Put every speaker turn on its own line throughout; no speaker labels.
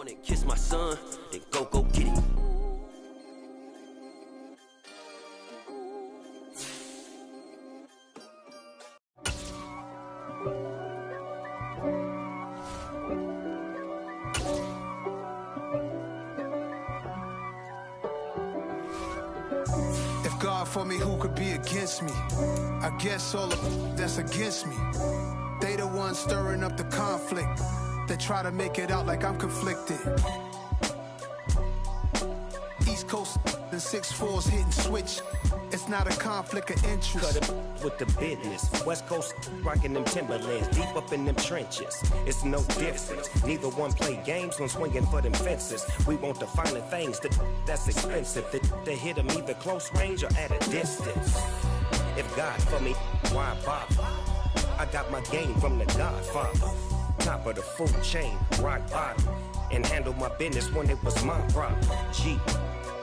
morning, kiss my son, then go get it.
If God for me, who could be against me? I guess all of that's against me. They the ones stirring up the conflict. They try to make it out like I'm conflicted. East Coast and 6'4's hitting switch. It's not a conflict of interest.
Cut it with the business. West Coast rocking them Timberlands, deep up in them trenches. It's no difference. Neither one play games when swinging for them fences. We want the finer things that's expensive. That hit them either close range or at a distance. If God for me, why bother? I got my game from the Godfather. Top of the food chain, rock bottom. And handle my business when it was my problem. G.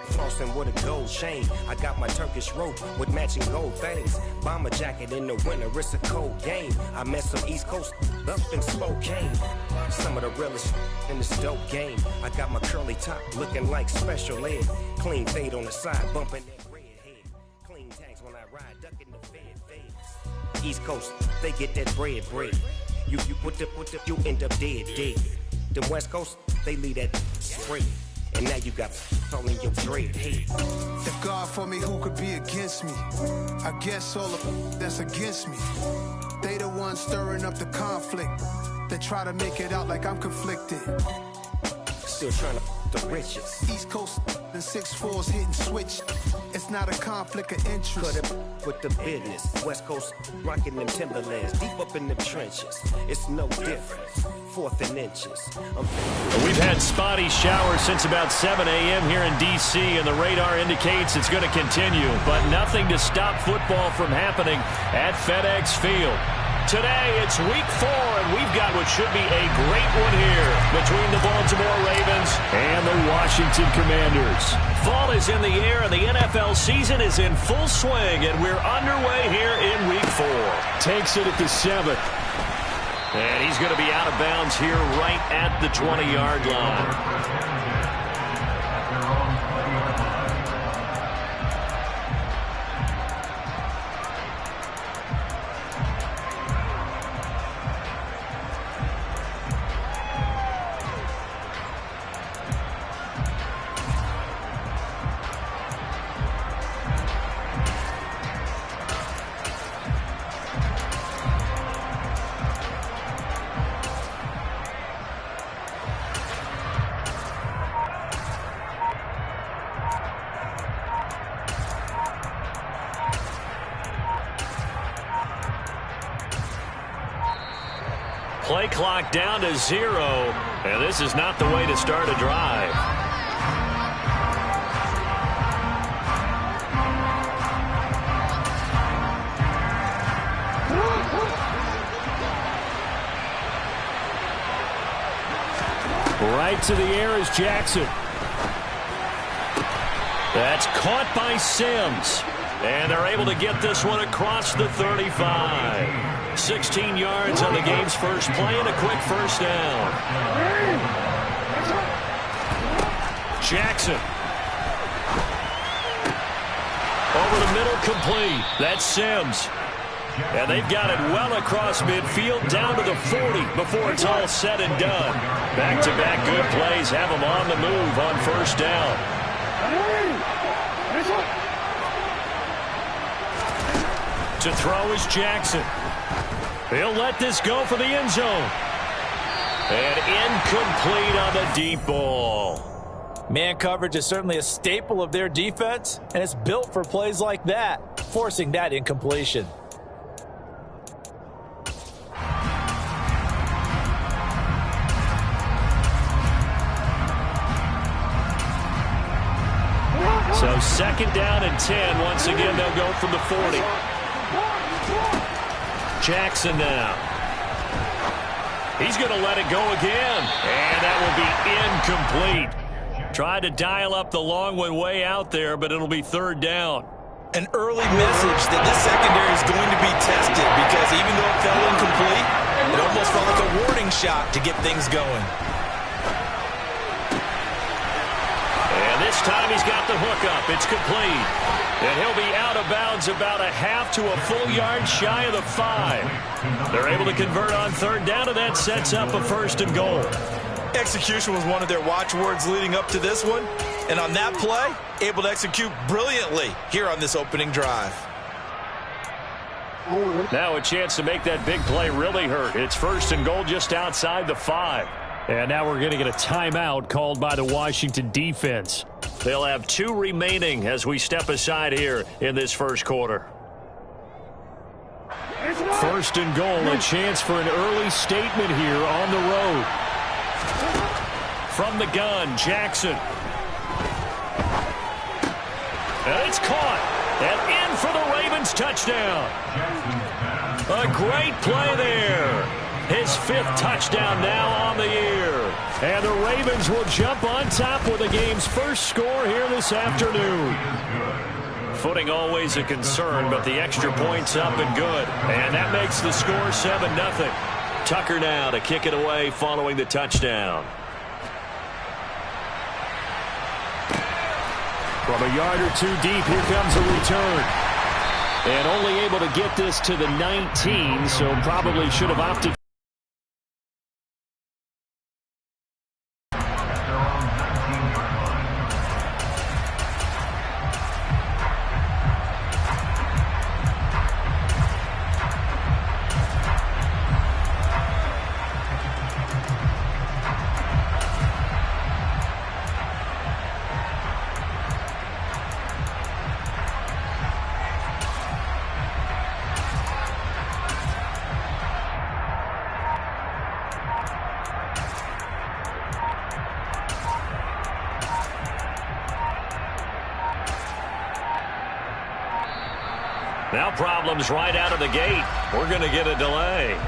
Flossing with a gold chain. I got my Turkish rope with matching gold things. Bomber jacket in the winter, it's a cold game. I met some East Coast up in Spokane. Some of the realest in this dope game. I got my curly top looking like special ed. Clean fade on the side, bumping that red head. Clean tags when I ride, ducking the feds. East Coast, they get that bread. You you end up dead. The West Coast, they leave that straight. And now you got all in your dread head.
If God for me, who could be against me? I guess all of that's against me. They the ones stirring up the conflict. They try to make it out like I'm conflicted.
Still trying to the riches.
East Coast and 6'4's hitting switch. It's not a conflict of interest.
Cut it with the business. West Coast rocking them Timberlands, deep up in them trenches. It's no difference. Fourth and inches.
We've had spotty showers since about 7 a.m. here in D.C., and the radar indicates it's going to continue, but nothing to stop football from happening at FedEx Field. Today, it's week 4, and we've got what should be a great one here between the Baltimore Ravens and the Washington Commanders. Fall is in the air, and the NFL season is in full swing, and we're underway here in week 4. Takes it at the 7th. And he's going to be out of bounds here right at the 20-yard line. Play clock down to 0, and this is not the way to start a drive. Right to the air is Jackson. That's caught by Sims. And they're able to get this one across the 35. 16 yards on the game's first play and a quick first down. Jackson. Over the middle, complete. That's Sims. And they've got it well across midfield, down to the 40 before it's all said and done. Back-to-back good plays have them on the move on first down. To throw is Jackson. He'll let this go for the end zone. And incomplete on the deep ball.
Man coverage is certainly a staple of their defense, and it's built for plays like that, forcing that incompletion.
So second down and 10. Once again, they'll go from the 40. Jackson now. He's going to let it go again. And that will be incomplete. Tried to dial up the long one way out there, but it'll be third down.
An early message that this secondary is going to be tested, because even though it fell incomplete, it almost felt like a warning shot to get things going.
This time he's got the hook up. It's complete. And he'll be out of bounds about a half to a full yard shy of the 5. They're able to convert on third down, and that sets up a 1st and goal.
Execution was one of their watchwords leading up to this one. And on that play, able to execute brilliantly here on this opening drive.
Now a chance to make that big play really hurt. It's 1st and goal just outside the 5. And now we're going to get a timeout called by the Washington defense. They'll have 2 remaining as we step aside here in this first quarter. 1st and goal, a chance for an early statement here on the road. From the gun, Jackson. And it's caught. And in for the Ravens touchdown. A great play there. His 5th touchdown now on the year. And the Ravens will jump on top with the game's first score here this afternoon. Footing always a concern, but the extra point's up and good. And that makes the score 7-0. Tucker now to kick it away following the touchdown. From a yard or 2 deep, here comes a return. And only able to get this to the 19, so probably should have opted. Now problems right out of the gate. We're going to get a delay.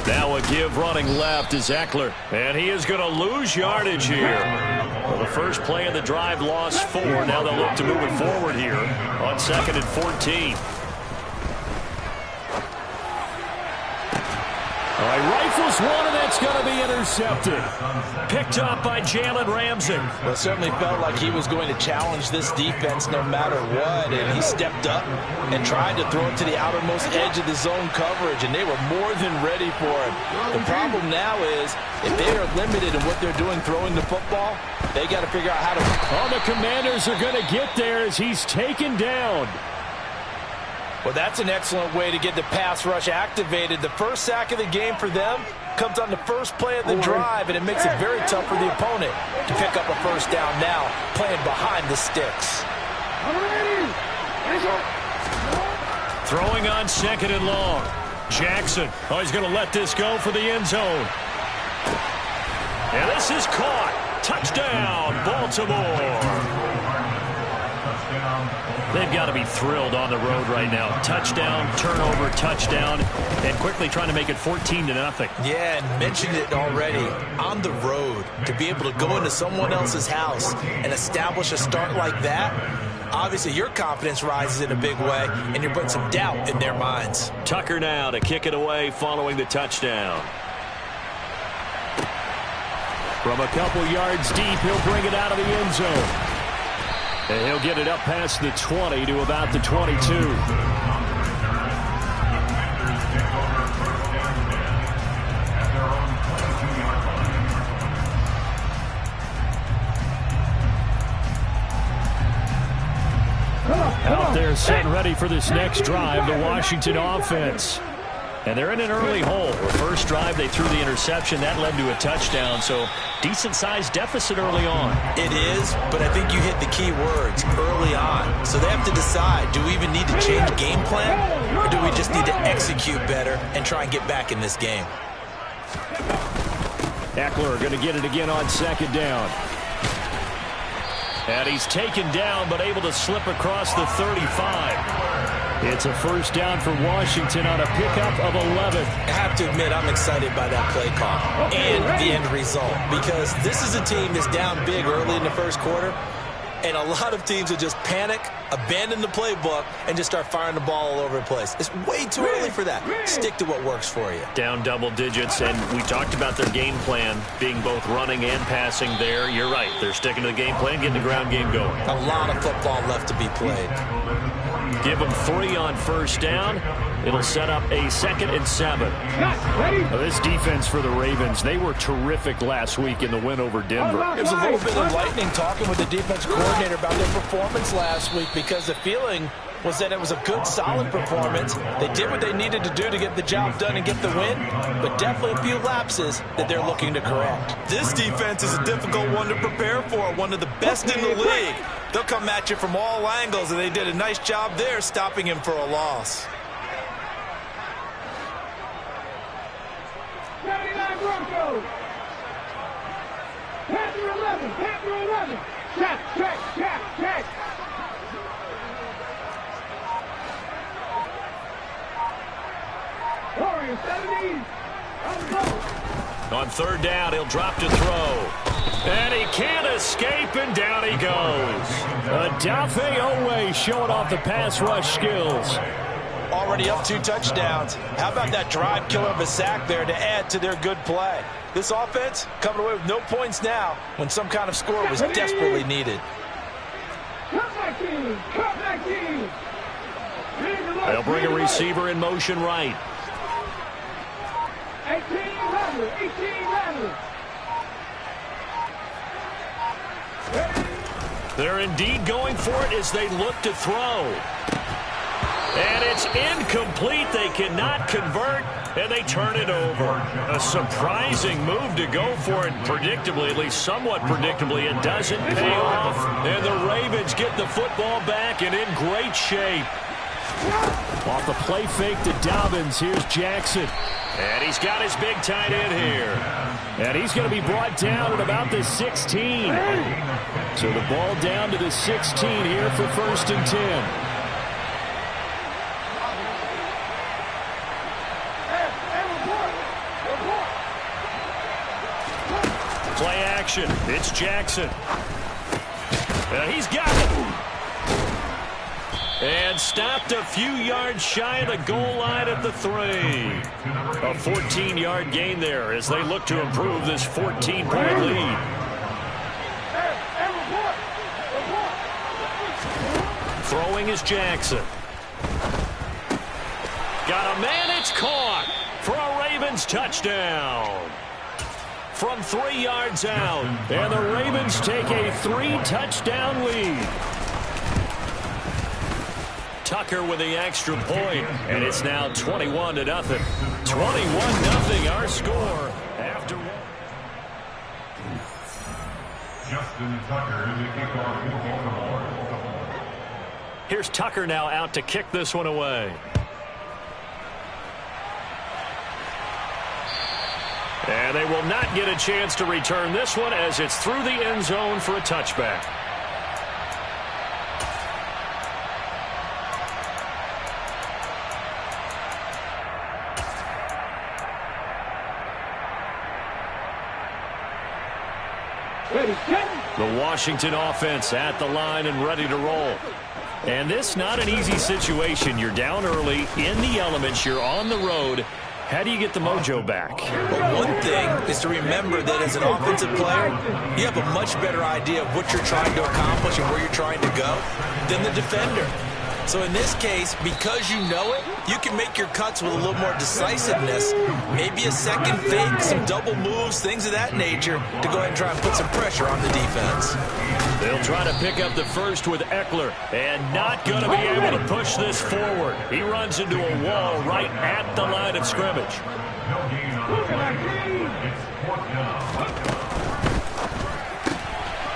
Now a give running left is Eckler, and he is going to lose yardage here. Well, the first play of the drive lost 4. Now they'll look to move it forward here on 2nd and 14. All right, rifles one, and that's going to be intercepted. Picked up by Jalen Ramsey.
Well, it certainly felt like he was going to challenge this defense no matter what, and he stepped up and tried to throw it to the outermost edge of the zone coverage, and they were more than ready for it. The problem now is if they are limited in what they're doing throwing the football, they got to figure out how to.
Oh, the Commanders are going to get there as he's taken down.
Well, that's an excellent way to get the pass rush activated. The first sack of the game for them comes on the first play of the drive, and it makes it very tough for the opponent to pick up a first down now, playing behind the sticks.
Throwing on 2nd and long. Jackson. Oh, he's going to let this go for the end zone. And this is caught. Touchdown, Baltimore. They've got to be thrilled on the road right now. Touchdown, turnover, touchdown, and quickly trying to make it 14-0.
Yeah, and mentioned it already. On the road, to be able to go into someone else's house and establish a start like that, obviously your confidence rises in a big way, and you're putting some doubt in their minds.
Tucker now to kick it away following the touchdown. From a couple yards deep, he'll bring it out of the end zone. And he'll get it up past the 20 to about the 22. Out there set and ready for this next drive, the Washington offense. And they're in an early hole. The first drive, they threw the interception. That led to a touchdown, so decent-sized deficit early on.
It is, but I think you hit the key words, early on. So they have to decide, do we even need to change game plan, or do we just need to execute better and try and get back in this game?
Eckler going to get it again on 2nd down. And he's taken down, but able to slip across the 35. It's a first down for Washington on a pickup of 11.
I have to admit, I'm excited by that play call and the end result, because this is a team that's down big early in the first quarter, and a lot of teams will just panic, abandon the playbook, and just start firing the ball all over the place. It's way too early for that. Stick to what works for you.
Down double digits, and we talked about their game plan being both running and passing there. You're right. They're sticking to the game plan, getting the ground game going.
A lot of football left to be played.
Give them 3 on first down. It'll set up a 2nd and 7. Now, this defense for the Ravens, they were terrific last week in the win over Denver.
It was a little bit enlightening talking with the defense coordinator about their performance last week, because the feeling was that it was a good, solid performance. They did what they needed to do to get the job done and get the win, but definitely a few lapses that they're looking to correct.
This defense is a difficult one to prepare for, one of the best in the league. They'll come at you from all angles, and they did a nice job there stopping him for a loss.
79 Broncos. Panther 11, Panther 11. Check. Warriors 70.
On third down, he'll drop to throw. And he can't escape, and down he goes. Adafe Owe showing off the pass rush skills.
Already up 2 touchdowns. How about that drive killer of a sack there to add to their good play? This offense coming away with no points now when some kind of score was desperately needed.
They'll bring a receiver in motion right.
18-11.
They're indeed going for it as they look to throw. And it's incomplete. They cannot convert, and they turn it over. A surprising move to go for it, predictably, at least somewhat predictably. It doesn't pay off, and the Ravens get the football back and in great shape. Off the play fake to Dobbins, here's Jackson. And he's got his big tight end here. And he's going to be brought down at about the 16. So the ball down to the 16 here for 1st and 10. Play action. It's Jackson. He's got it. And stopped a few yards shy of the goal line at the 3. A 14-yard gain there as they look to improve this 14-point lead. Throwing is Jackson. Got a man, it's caught for a Ravens touchdown. From 3 yards out, and the Ravens take a 3-touchdown lead. Tucker with the extra point, and it's now 21-0. 21-0 our score after one.
Justin Tucker is the kickoff.
Here's Tucker now out to kick this one away. And they will not get a chance to return this one as it's through the end zone for a touchback. The Washington offense at the line and ready to roll. And this not an easy situation. You're down early, in the elements, you're on the road. How do you get the mojo back?
Well, one thing is to remember that as an offensive player, you have a much better idea of what you're trying to accomplish and where you're trying to go than the defender. So in this case, because you know it, you can make your cuts with a little more decisiveness, maybe a second fake, some double moves, things of that nature, to go ahead and try and put some pressure on the defense.
They'll try to pick up the first with Eckler, and not going to be able to push this forward. He runs into a wall right at the line of scrimmage.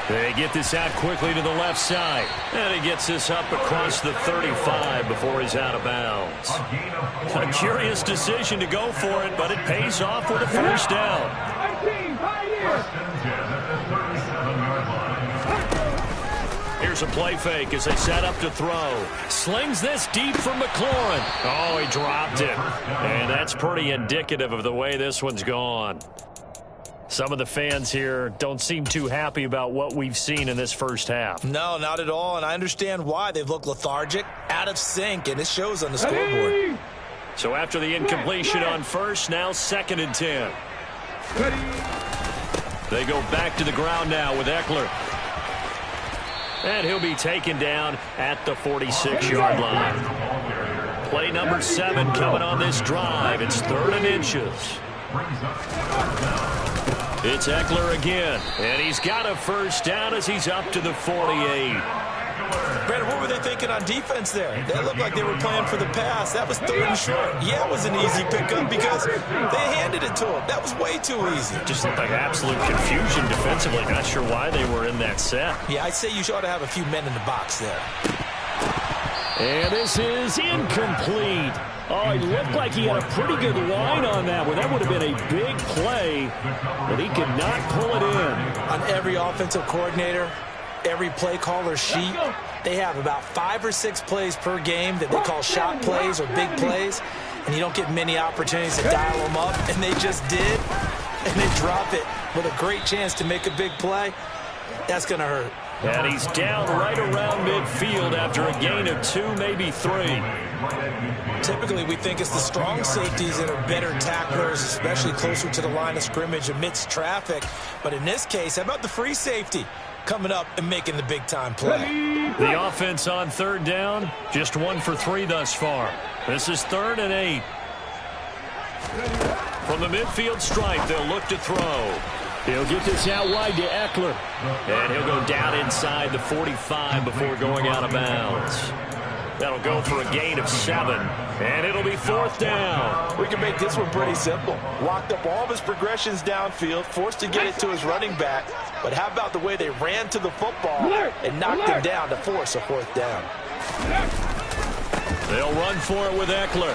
They get this out quickly to the left side. And he gets this up across the 35 before he's out of bounds. A curious decision to go for it, but it pays off with a first down. Here's a play fake as they set up to throw. Slings this deep from McLaurin. Oh, he dropped it. And that's pretty indicative of the way this one's gone. Some of the fans here don't seem too happy about what we've seen in this first half.
No, not at all, and I understand why. They've looked lethargic, out of sync, and it shows on the scoreboard.
So after the incompletion on first, now 2nd and 10. They go back to the ground now with Eckler. And he'll be taken down at the 46-yard line. Play number 7 coming on this drive. It's 3rd and inches. It's Eckler again, and he's got a first down as he's up to the 48.
Brandon, what were they thinking on defense there? They looked like they were playing for the pass. That was 3rd and short. Yeah, it was an easy pickup because they handed it to him. That was way too easy.
Just looked like absolute confusion defensively. Not sure why they were in that set.
Yeah, I'd say you ought to have a few men in the box there.
And this is incomplete. Oh, it looked like he had a pretty good line on that one. That would have been a big play, but he could not pull it in.
On every offensive coordinator, every play caller sheet, they have about 5 or 6 plays per game that they call shot plays or big plays, and you don't get many opportunities to dial them up, and they just did, and they drop it with a great chance to make a big play. That's going to hurt.
And he's down right around midfield after a gain of 2, maybe 3.
Typically, we think it's the strong safeties that are better tacklers, especially closer to the line of scrimmage amidst traffic. But in this case, how about the free safety coming up and making the big-time play?
The offense on 3rd down, just 1 for 3 thus far. This is 3rd and 8. From the midfield stripe, they'll look to throw. He'll get this out wide to Eckler. And he'll go down inside the 45 before going out of bounds. That'll go for a gain of 7. And it'll be 4th down.
We can make this one pretty simple. Walked up all of his progressions downfield, forced to get it to his running back. But how about the way they ran to the football and knocked him down to force a 4th down?
They'll run for it with Eckler.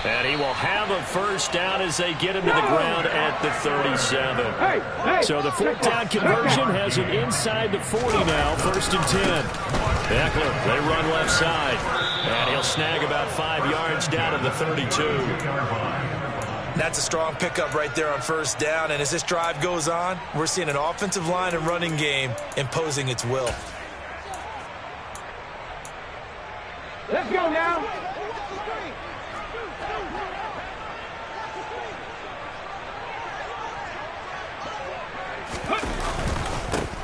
And he will have a first down as they get him to the ground at the 37. So the 4th down conversion has him inside the 40 now, 1st and 10. Eckler, they run left side. And he'll snag about 5 yards down to the 32.
That's a strong pickup right there on 1st down. And as this drive goes on, we're seeing an offensive line and running game imposing its will.
Let's go now.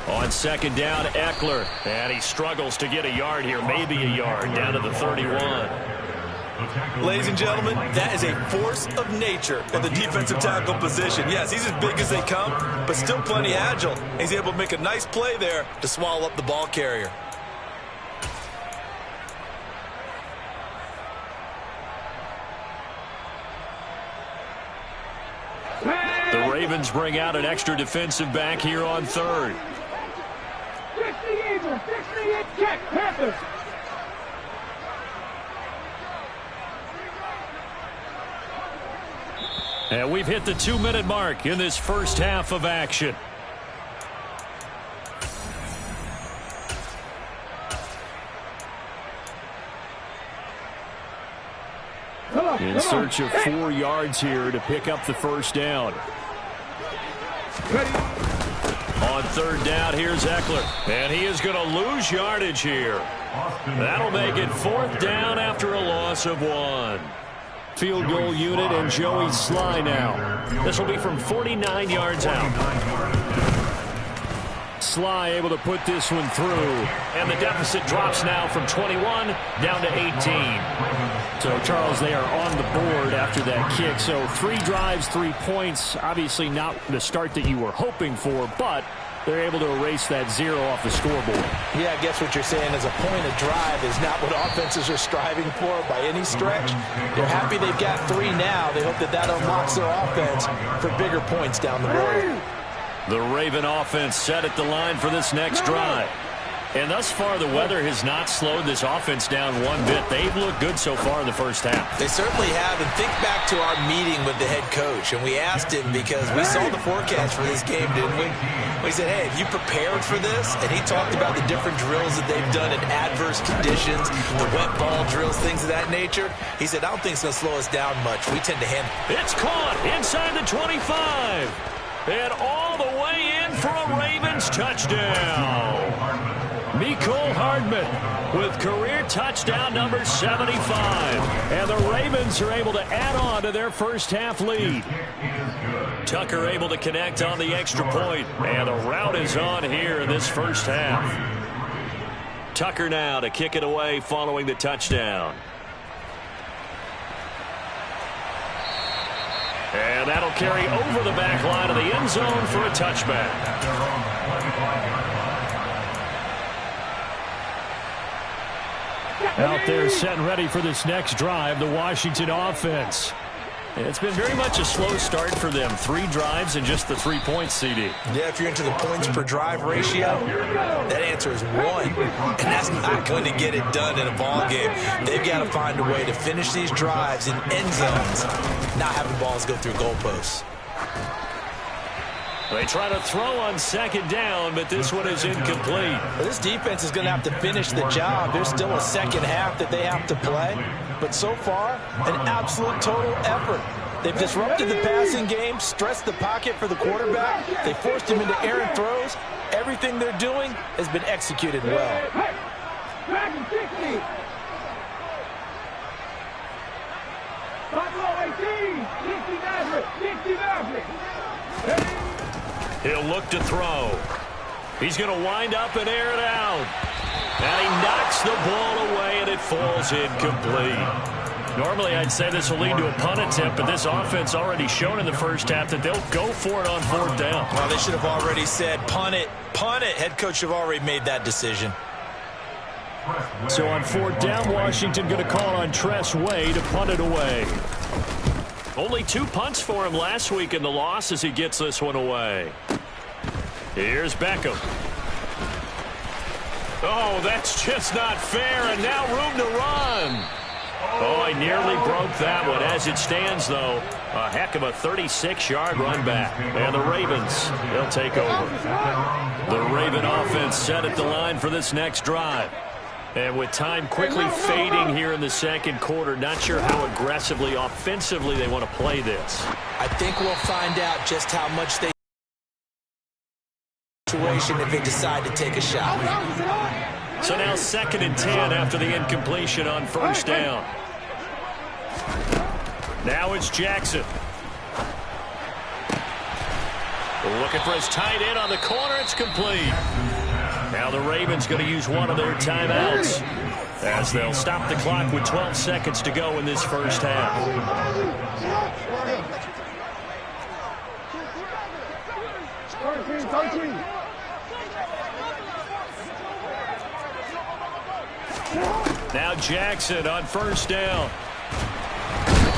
On 2nd down, Eckler. And he struggles to get a yard here, maybe a yard, down to the 31.
Ladies and gentlemen, that is a force of nature at the defensive tackle position. Yes, he's as big as they come, but still plenty agile. He's able to make a nice play there to swallow up the ball carrier.
The Ravens bring out an extra defensive back here on 3rd.
60 Eagles, 68 check, Panthers.
And we've hit the 2-minute mark in this first half of action. In search of 4 yards here to pick up the first down. On 3rd down, here's Eckler. And he is going to lose yardage here. That'll make it 4th down after a loss of 1. Field goal unit and Joey Sly now. This will be from 49 yards out. Sly able to put this one through. And the deficit drops now from 21 down to 18. So, Charles, they are on the board after that kick. So 3 drives, 3 points. Obviously not the start that you were hoping for, but they're able to erase that 0 off the scoreboard.
Yeah, I guess what you're saying is a point of drive is not what offenses are striving for by any stretch. They're happy they've got 3 now. They hope that that unlocks their offense for bigger points down the road.
The Raven offense set at the line for this next drive. And thus far, the weather has not slowed this offense down one bit. They've looked good so far in the first half.
They certainly have. And think back to our meeting with the head coach. And we asked him, because we saw the forecast for this game, didn't we? We said, hey, have you prepared for this? And he talked about the different drills that they've done in adverse conditions, the wet ball drills, things of that nature. He said, I don't think it's going to slow us down much. We tend to handle.
It's caught inside the 25. And all the way in for a Ravens touchdown. Mecole Hardman with career touchdown number 75. And the Ravens are able to add on to their first half lead. Tucker able to connect on the extra point. And the route is on here in this first half. Tucker now to kick it away following the touchdown. And that'll carry over the back line of the end zone for a touchback. Out there set and ready for this next drive, the Washington offense. It's been very much a slow start for them. 3 drives and just the 3 points, CD.
Yeah, if you're into the points per drive ratio, that answer is 1. And that's not going to get it done in a ball game. They've got to find a way to finish these drives in end zones, not having balls go through goalposts.
They try to throw on second down, but this one is incomplete.
Well, this defense is going to have to finish the job. There's still a second half that they have to play. But so far, an absolute total effort. They've disrupted the passing game, stressed the pocket for the quarterback. They forced him into errant throws. Everything they're doing has been executed well.
Back in 60. Buffalo 18. 60 Maverick.
He'll look to throw. He's going to wind up and air it out. And he knocks the ball away, and it falls incomplete. Normally, I'd say this will lead to a punt attempt, but this offense already shown in the first half that they'll go for it on 4th down.
Well, they should have already said, punt it, punt it. Head coach have already made that decision.
So on 4th down, Washington going to call on Tress Way to punt it away. Only 2 punts for him last week in the loss as he gets this one away. Here's Beckham. Oh, that's just not fair, and now room to run. Oh, I nearly broke that one. As it stands, though, a heck of a 36-yard run back. And the Ravens, they'll take over. The Raven offense set at the line for this next drive. And with time quickly fading here in the second quarter, not sure how aggressively, offensively they want to play this.
I think we'll find out just how much they situation if they decide to take a shot.
So now 2nd and 10 after the incompletion on 1st down. Now it's Jackson. Looking for his tight end on the corner. It's complete. Now the Ravens going to use one of their timeouts as they'll stop the clock with 12 seconds to go in this first half. Now Jackson on 1st down.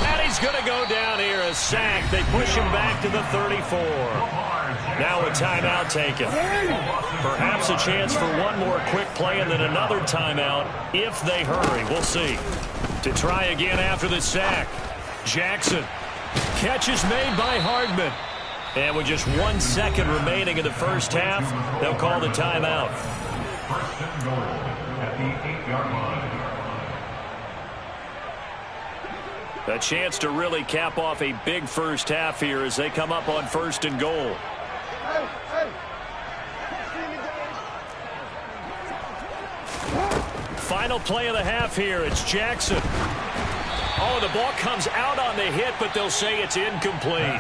And he's going to go down here, a sack. They push him back to the 34. Now a timeout taken. Perhaps a chance for one more quick play and then another timeout if they hurry. We'll see. To try again after the sack. Jackson. Catch is made by Hardman. And with just 1 second remaining in the first half, they'll call the timeout.
1st and goal at the 8-yard line.
A chance to really cap off a big first half here as they come up on 1st and goal. Final play of the half here. It's Jackson. Oh, the ball comes out on the hit, but they'll say it's incomplete.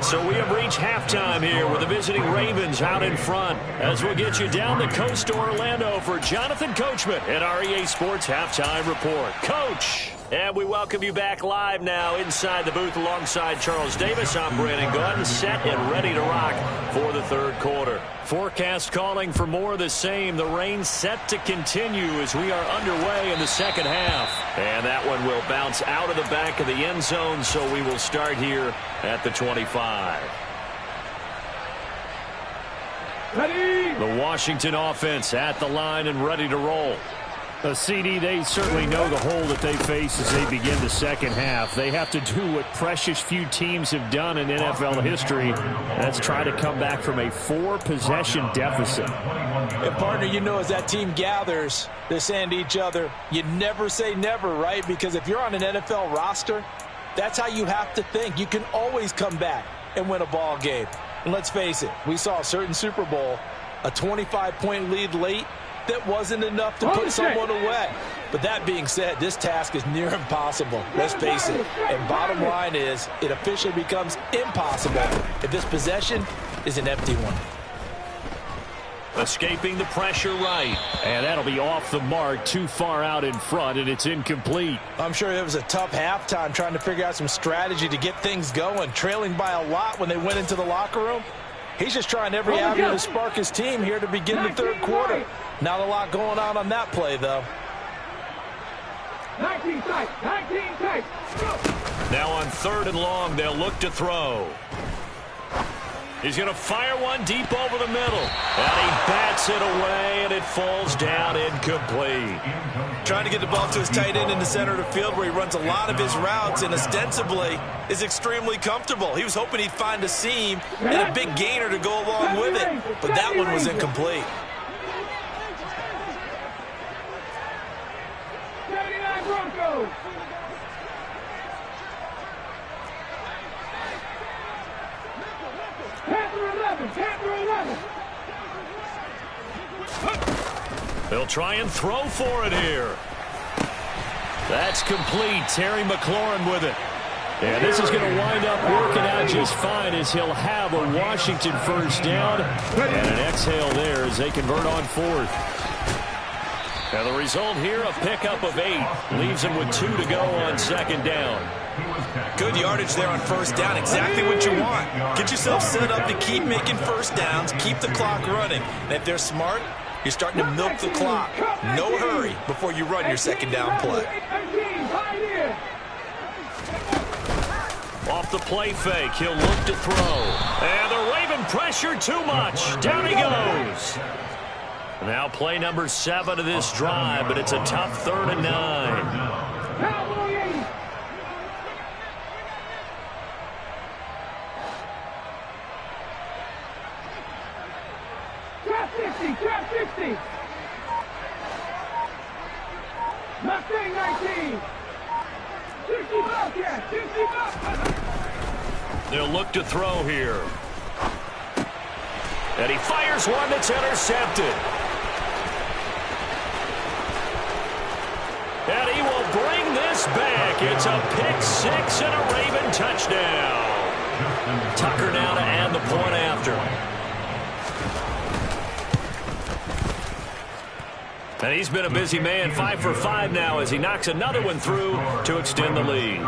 So we have reached halftime here with the visiting Ravens out in front as we'll get you down the coast to Orlando for Jonathan Coachman at our EA Sports Halftime Report. Coach! And we welcome you back live now inside the booth alongside Charles Davis. I'm Brandon Gunn, set and ready to rock for the 3rd quarter. Forecast calling for more of the same. The rain set to continue as we are underway in the second half. And that one will bounce out of the back of the end zone, so we will start here at the 25.
Ready.
The Washington offense at the line and ready to roll. CD, they certainly know the hole that they face as they begin the second half. They have to do what precious few teams have done in NFL history. That's try to come back from a 4-possession deficit.
And, partner, you know, as that team gathers, they're saying to each other, you never say never, right? Because if you're on an NFL roster, that's how you have to think. You can always come back and win a ball game. And let's face it, we saw a certain Super Bowl, a 25-point lead late, that wasn't enough to put someone away. But that being said, this task is near impossible. Let's face it. And bottom line is, it officially becomes impossible if this possession is an empty one.
Escaping the pressure right. And that'll be off the mark, too far out in front, and it's incomplete.
I'm sure it was a tough halftime trying to figure out some strategy to get things going, trailing by a lot when they went into the locker room. He's just trying every avenue to spark his team here to begin the third quarter. Not a lot going on that play, though.
19 tight. 19 tight.
Now on 3rd and long, they'll look to throw. He's going to fire one deep over the middle. And he bats it away, and it falls down incomplete.
Trying to get the ball to his tight end in the center of the field where he runs a lot of his routes and ostensibly is extremely comfortable. He was hoping he'd find a seam and a big gainer to go along with it, but that one was incomplete.
79 Broncos. Panther 11.
They'll try and throw for it here. That's complete. Terry McLaurin with it. And this is going to wind up working out just fine as he'll have a Washington first down. And an exhale there as they convert on 4th. And the result here, a pickup of 8. Leaves them with 2 to go on 2nd down.
Good yardage there on 1st down. Exactly what you want. Get yourself set up to keep making first downs, keep the clock running. And if they're smart, you're starting to milk the clock. No hurry before you run your 2nd down play.
Off the play fake, he'll look to throw. And they're waving pressure too much. Down he goes. Now play number 7 of this drive, but it's a tough 3rd and 9.
Trap 60. Mustang 19. 60 Bobcat. 60 Bobcat.
They'll look to throw here. And he fires one that's intercepted. And he will bring this back. It's a pick 6 and a Raven touchdown. Tucker now to add the point after. And he's been a busy man, 5 for 5 now as he knocks another one through to extend the lead.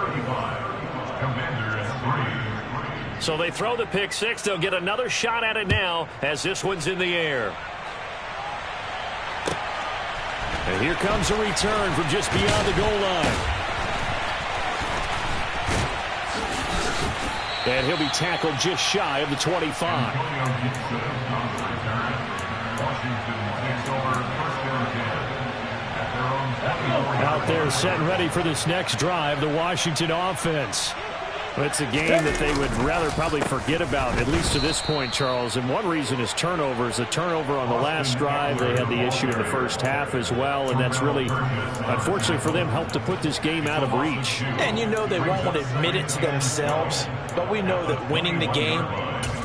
So they throw the pick 6. They'll get another shot at it now as this one's in the air. And here comes a return from just beyond the goal line. And he'll be tackled just shy of the 25. Out there set and ready for this next drive, the Washington offense. It's a game that they would rather probably forget about, at least to this point, Charles. And one reason is turnovers. The turnover on the last drive, they had the issue in the first half as well, and that's really, unfortunately for them, helped to put this game out of reach.
And you know they won't admit it to themselves, but we know that winning the game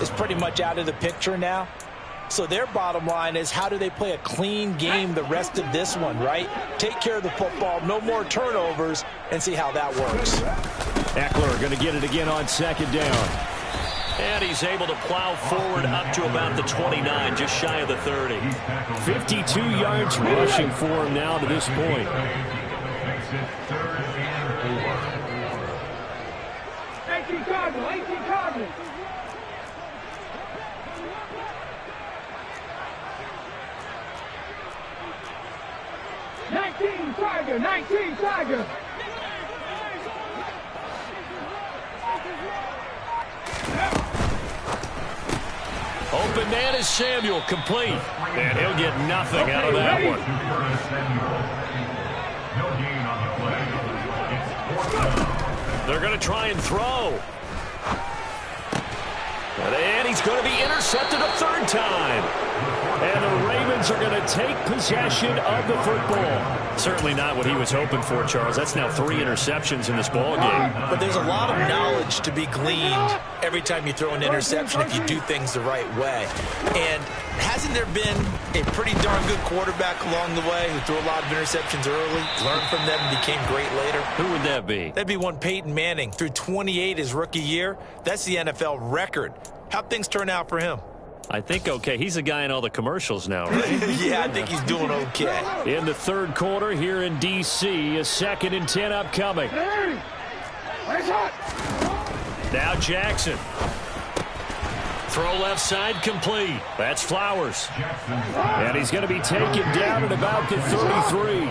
is pretty much out of the picture now. So their bottom line is, how do they play a clean game the rest of this one, right? Take care of the football, no more turnovers, and see how that works.
Eckler going to get it again on 2nd down. And he's able to plow forward up to about the 29, just shy of the 30. 52 yards rushing for him now to this point.
18 Cardinals. 19 Tiger.
Open man is Samuel, complete. And he'll get nothing out of that one. They're going to try and throw. And he's going to be intercepted a third time. And the Ravens are going to take possession of the football. Certainly not what he was hoping for, Charles. That's now 3 interceptions in this ball game.
But there's a lot of knowledge to be gleaned every time you throw an interception if you do things the right way. And hasn't there been a pretty darn good quarterback along the way who threw a lot of interceptions early, learned from them, and became great later?
Who would that be?
That'd be one Peyton Manning. Threw 28 his rookie year. That's the NFL record. How'd things turn out for him?
I think okay. He's a guy in all the commercials now, right?
Yeah, I think he's doing okay.
In the third quarter here in D.C., a 2nd and 10 upcoming. Now Jackson. Throw left side complete. That's Flowers. And he's going to be taken down at about the 33.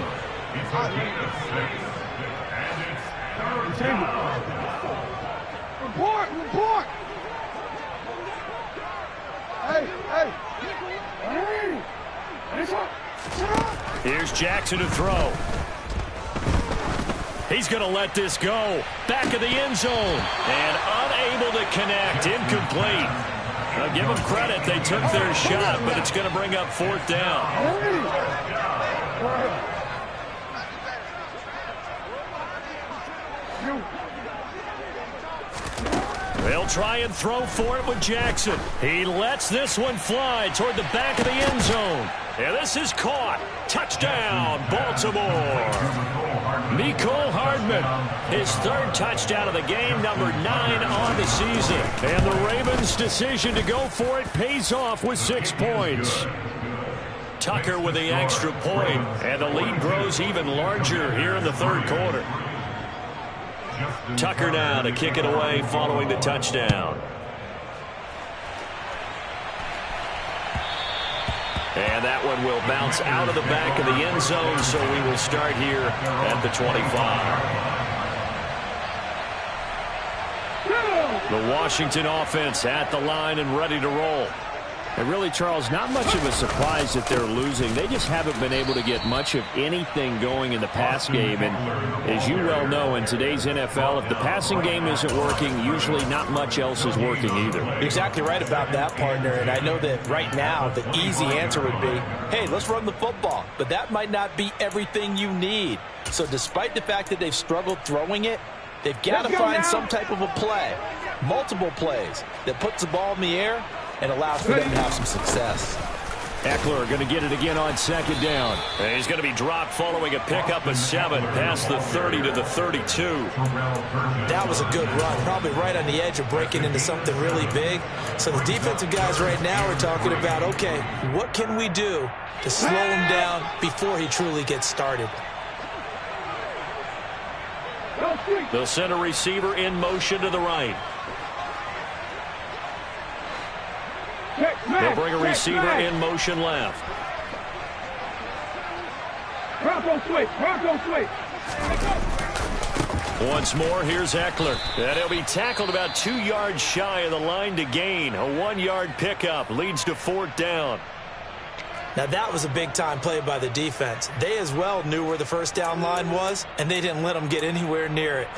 Report! Hey!
Here's Jackson to throw. He's going to let this go. Back of the end zone. And unable to connect. Incomplete. Now give them credit. They took their shot, but it's going to bring up 4th down. They'll try and throw for it with Jackson. He lets this one fly toward the back of the end zone. And this is caught. Touchdown, Baltimore. Mecole Hardman, his 3rd touchdown of the game, number 9 on the season. And the Ravens' decision to go for it pays off with 6 points. Tucker with the extra point, and the lead grows even larger here in the third quarter. Tucker now to kick it away following the touchdown. And that one will bounce out of the back of the end zone, so we will start here at the 25. The Washington offense at the line and ready to roll. And really, Charles, not much of a surprise that they're losing. They just haven't been able to get much of anything going in the pass game. And as you well know, in today's NFL, if the passing game isn't working, usually not much else is working either.
You're exactly right about that, partner. And I know that right now the easy answer would be, hey, let's run the football. But that might not be everything you need. So despite the fact that they've struggled throwing it, they've got to find some type of a play, multiple plays, that puts the ball in the air and allows for them to have some success.
Eckler going to get it again on 2nd down. And he's going to be dropped following a pickup of 7 past the 30 to the 32.
That was a good run, probably right on the edge of breaking into something really big. So the defensive guys right now are talking about, okay, what can we do to slow him down before he truly gets started?
They'll send a receiver in motion to the right. They'll bring a receiver in motion left.
Bronco switch.
Once more, here's Eckler. And he'll be tackled about 2 yards shy of the line to gain. A 1-yard pickup leads to 4th down.
Now that was a big-time play by the defense. They as well knew where the first down line was, and they didn't let them get anywhere near it.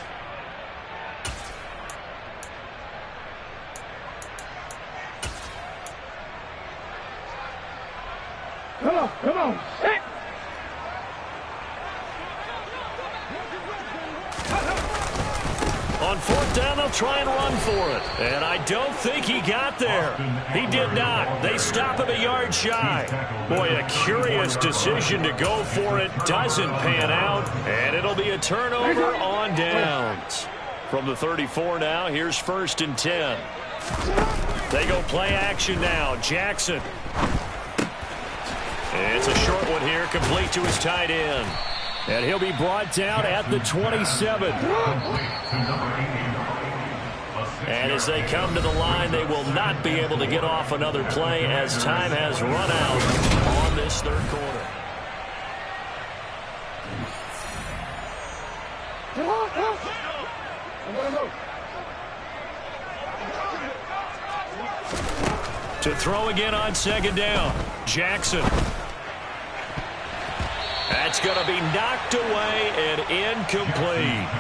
Come on, set.
On 4th down, they'll try and run for it. And I don't think he got there. He did not. They stop him a yard shy. Boy, a curious decision to go for it. Doesn't pan out. And it'll be a turnover on downs. From the 34 now, here's 1st and 10. They go play action now. Jackson. It's a short one here, complete to his tight end. And he'll be brought down at the 27. And as they come to the line, they will not be able to get off another play as time has run out on this third quarter. To throw again on second down. Jackson. That's going to be knocked away and incomplete.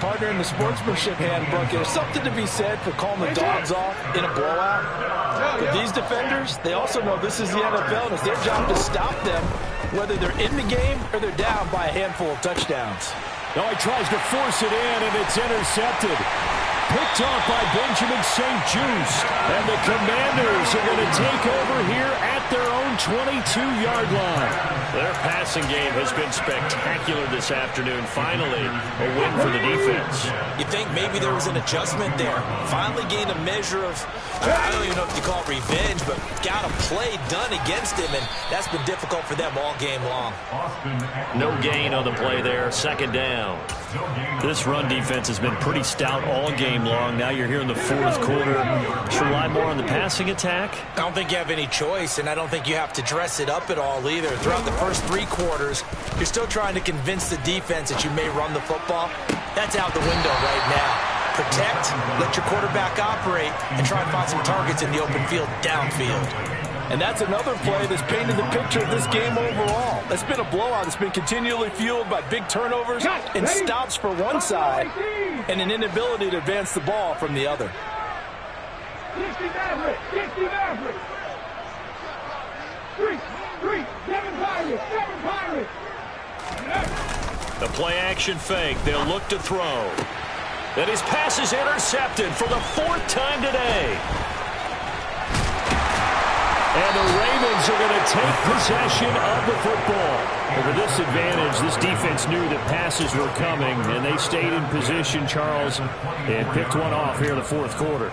Partner, in the sportsmanship handbook, there's something to be said for calling the dogs off in a blowout. But these defenders, they also know this is the NFL, and it's their job to stop them, whether they're in the game or they're down by a handful of touchdowns.
No, he tries to force it in, and it's intercepted. Picked off by Benjamin St. Just. And the Commanders are going to take over here at their own 22-yard line. Their passing game has been spectacular this afternoon. Finally, a win for the defense.
You think maybe there was an adjustment there. Finally gained a measure of, I don't even know if you call it revenge, but got a play done against him, and that's been difficult for them all game long.
No gain on the play there. Second down. This run defense has been pretty stout all game long. Now you're here in the fourth quarter. Should rely more on the passing attack?
I don't think you have any choice, and I don't think you have to dress it up at all either. Throughout the first 3 quarters, you're still trying to convince the defense that you may run the football. That's out the window right now. Protect, let your quarterback operate, and try and find some targets in the open field downfield.
And that's another play that's painted the picture of this game overall. It's been a blowout that's been continually fueled by big turnovers and stops for one side and an inability to advance the ball from the other.
60 Maverick, 60 Maverick. 7 Pirates.
The play-action fake. They'll look to throw. And his pass is intercepted for the 4th time today. And the Ravens are going to take possession of the football. And with this advantage, this defense knew that passes were coming, and they stayed in position, Charles, and picked one off here in the fourth quarter.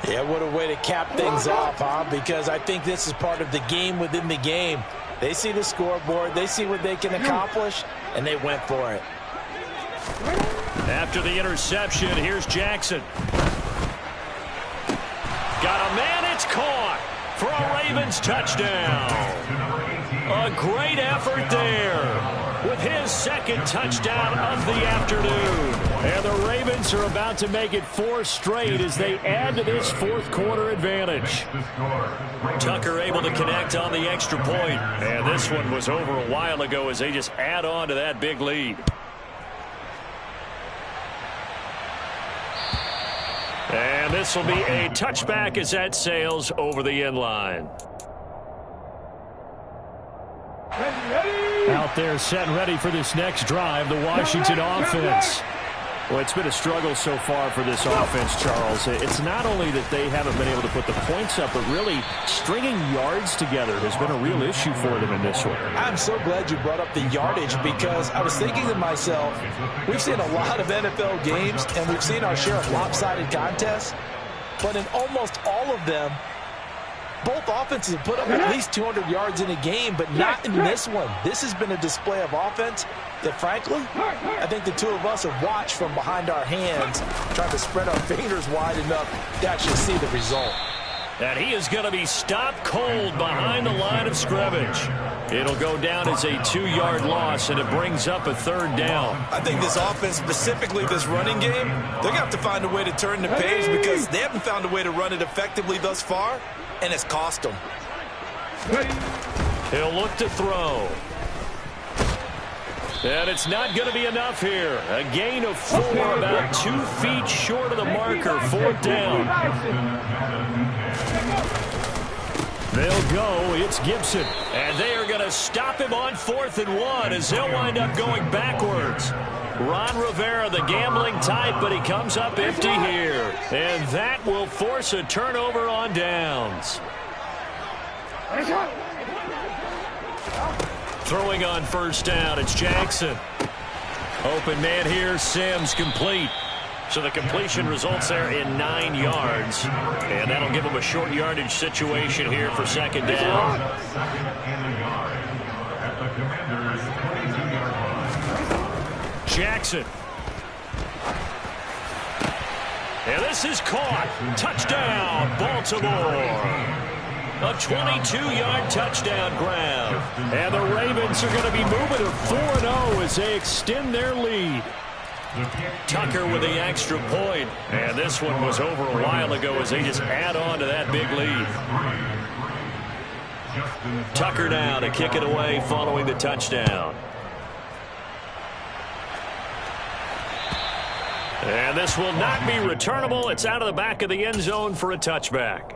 Yeah, what a way to cap things off, huh? Because I think this is part of the game within the game. They see the scoreboard, they see what they can accomplish, and they went for it.
After the interception, here's Jackson. Got a man, it's caught for a Ravens touchdown. A great effort there with his 2nd touchdown of the afternoon. And the Ravens are about to make it 4 straight as they add to this fourth quarter advantage. Tucker able to connect on the extra point. And this one was over a while ago as they just add on to that big lead. And this will be a touchback as that sails over the end line. Out there set and ready for this next drive, the Washington offense. Well, it's been a struggle so far for this offense, Charles. It's not only that they haven't been able to put the points up, but really stringing yards together has been a real issue for them in this one.
I'm so glad you brought up the yardage because I was thinking to myself, we've seen a lot of NFL games and we've seen our share of lopsided contests, but in almost all of them, both offenses have put up at least 200 yards in a game, but not in this one. This has been a display of offense that, frankly, I think the two of us have watched from behind our hands, trying to spread our fingers wide enough to actually see the result.
And he is going to be stopped cold behind the line of scrimmage. It'll go down as a 2-yard loss, and it brings up a 3rd down.
I think this offense, specifically this running game, they're going to have to find a way to turn the page because they haven't found a way to run it effectively thus far, and it's cost them.
He'll look to throw. And it's not going to be enough here. A gain of 4, about 2 feet short of the marker, 4th down. They'll go. It's Gibson. And they are going to stop him on 4th and 1 as they'll wind up going backwards. Ron Rivera, the gambling type, but he comes up empty here. And that will force a turnover on downs. Throwing on 1st down, it's Jackson. Open man here, Sims, complete. So the completion results there in 9 yards. And that'll give him a short yardage situation here for 2nd down. Jackson. And this is caught. Touchdown, Baltimore. A 22-yard touchdown grab. And the Ravens are going to be moving to 4-0 as they extend their lead. Tucker with the extra point. And this one was over a while ago as they just add on to that big lead. Tucker now to kick it away following the touchdown. And this will not be returnable. It's out of the back of the end zone for a touchback.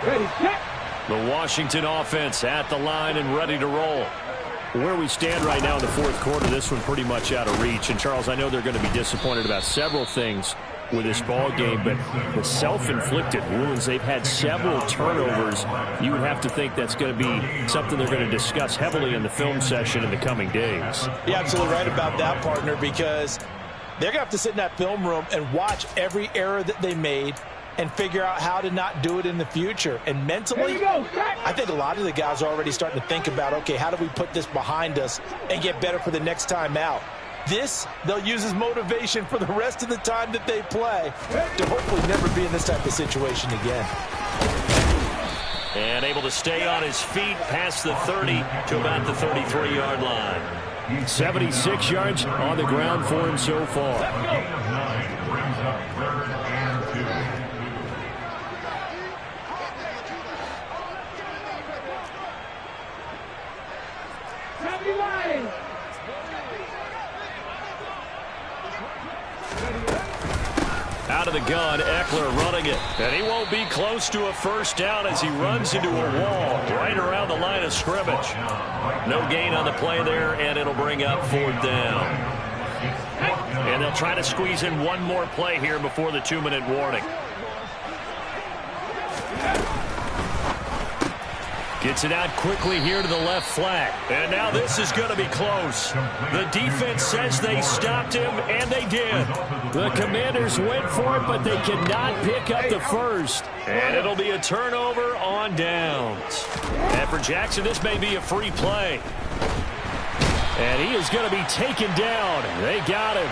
Ready, set.
The Washington offense at the line and ready to roll. Where we stand right now in the fourth quarter, this one pretty much out of reach. And, Charles, I know they're going to be disappointed about several things with this ball game, but the self-inflicted wounds, they've had several turnovers. You would have to think that's going to be something they're going to discuss heavily in the film session in the coming days.
You're absolutely right about that, partner, because they're going to have to sit in that film room and watch every error that they made and figure out how to not do it in the future. And mentally, I think a lot of the guys are already starting to think about, okay, how do we put this behind us and get better for the next time out? This, they'll use as motivation for the rest of the time that they play to hopefully never be in this type of situation again.
And able to stay on his feet past the 30 to about the 33-yard line. 76 yards on the ground for him so far.
Brings up 3rd and 2.
Out of the gun, Eckler running it. And he won't be close to a first down as he runs into a wall right around the line of scrimmage. No gain on the play there, and it'll bring up 4th down. And they'll try to squeeze in one more play here before the 2-minute warning. Gets it out quickly here to the left flat. And now this is going to be close. The defense says they stopped him, and they did. The Commanders went for it, but they cannot pick up the first. And it'll be a turnover on downs. And for Jackson, this may be a free play. And he is going to be taken down. They got him.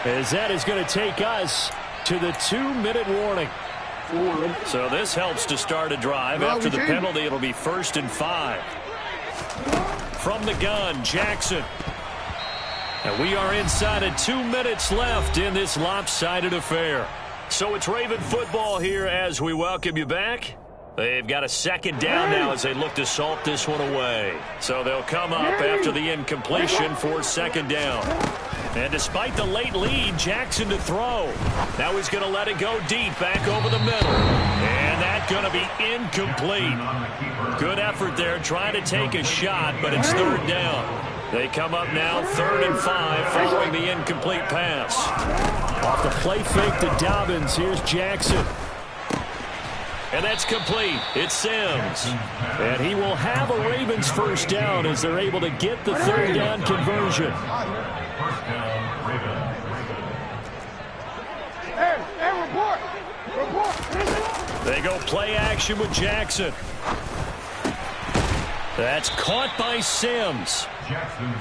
As that is going to take us to the 2-minute warning. So this helps to start a drive. After the penalty, it'll be 1st and 5. From the gun, Jackson. And we are inside of 2 minutes left in this lopsided affair. So it's Raven football here as we welcome you back. They've got a 2nd down now as they look to salt this one away. So they'll come up after the incompletion for 2nd down. And despite the late lead, Jackson to throw. Now he's going to let it go deep, back over the middle. And that's going to be incomplete. Good effort there, trying to take a shot, but it's 3rd down. They come up now 3rd and 5 following the incomplete pass. Off the play fake to Dobbins, here's Jackson. And that's complete. It's Sims. And he will have a Ravens 1st down as they're able to get the 3rd down conversion. They go play action with Jackson. That's caught by Sims.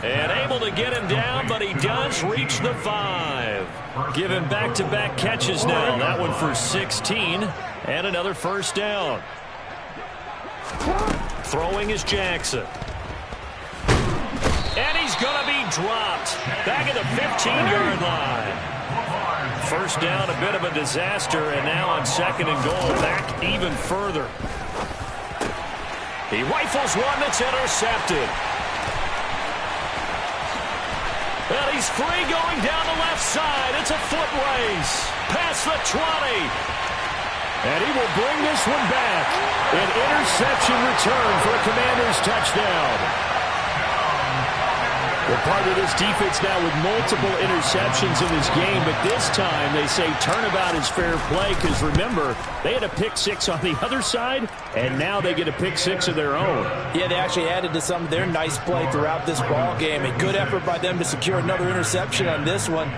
And able to get him down, but he does reach the 5. Give him back-to-back catches now. That one for 16. And another 1st down. Throwing is Jackson. And he's going to be dropped. Back at the 15-yard line. 1st down, a bit of a disaster, and now on 2nd and goal, back even further. He rifles one that's intercepted. Well, he's free going down the left side. It's a foot race. Past the 20. And he will bring this one back. An interception return for a Commanders touchdown. Well, part of this defense now with multiple interceptions in this game, but this time they say turnabout is fair play because, remember, they had a pick 6 on the other side, and now they get a pick 6 of their own.
Yeah, they actually added to some of their nice play throughout this ball game. A good effort by them to secure another interception on this one.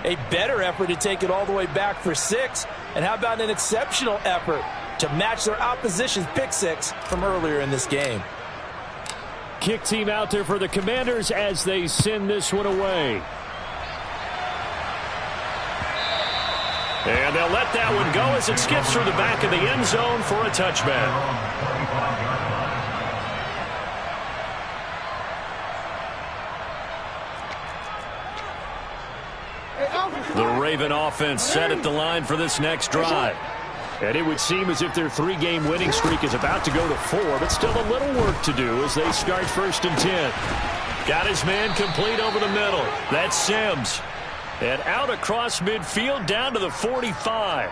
A better effort to take it all the way back for 6. And how about an exceptional effort to match their opposition's pick 6 from earlier in this game.
Kick team out there for the Commanders as they send this one away. And they'll let that one go as it skips through the back of the end zone for a touchback. The Raven offense set at the line for this next drive. And it would seem as if their 3-game winning streak is about to go to 4, but still a little work to do as they start 1st and 10. Got his man complete over the middle. That's Sims. And out across midfield down to the 45.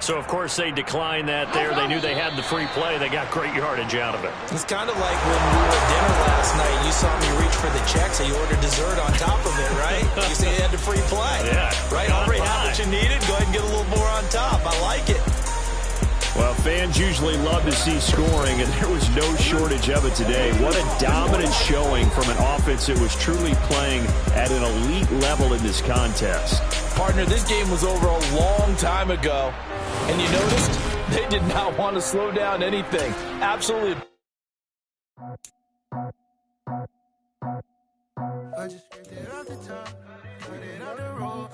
So, of course, they declined that there. They knew they had the free play. They got great yardage out of it.
It's kind of like when we were at dinner last night. You saw me reach for the check, so you ordered dessert on top of it, right? You say you had the free play.
Yeah.
Right? Already had what you needed. Go ahead and get a little more on top. I like it.
Well, fans usually love to see scoring, and there was no shortage of it today. What a dominant showing from an offense that was truly playing at an elite level in this contest.
Partner, this game was over a long time ago, and you noticed they did not want to slow down anything. Absolutely.
I just get it off the top, put it on the road.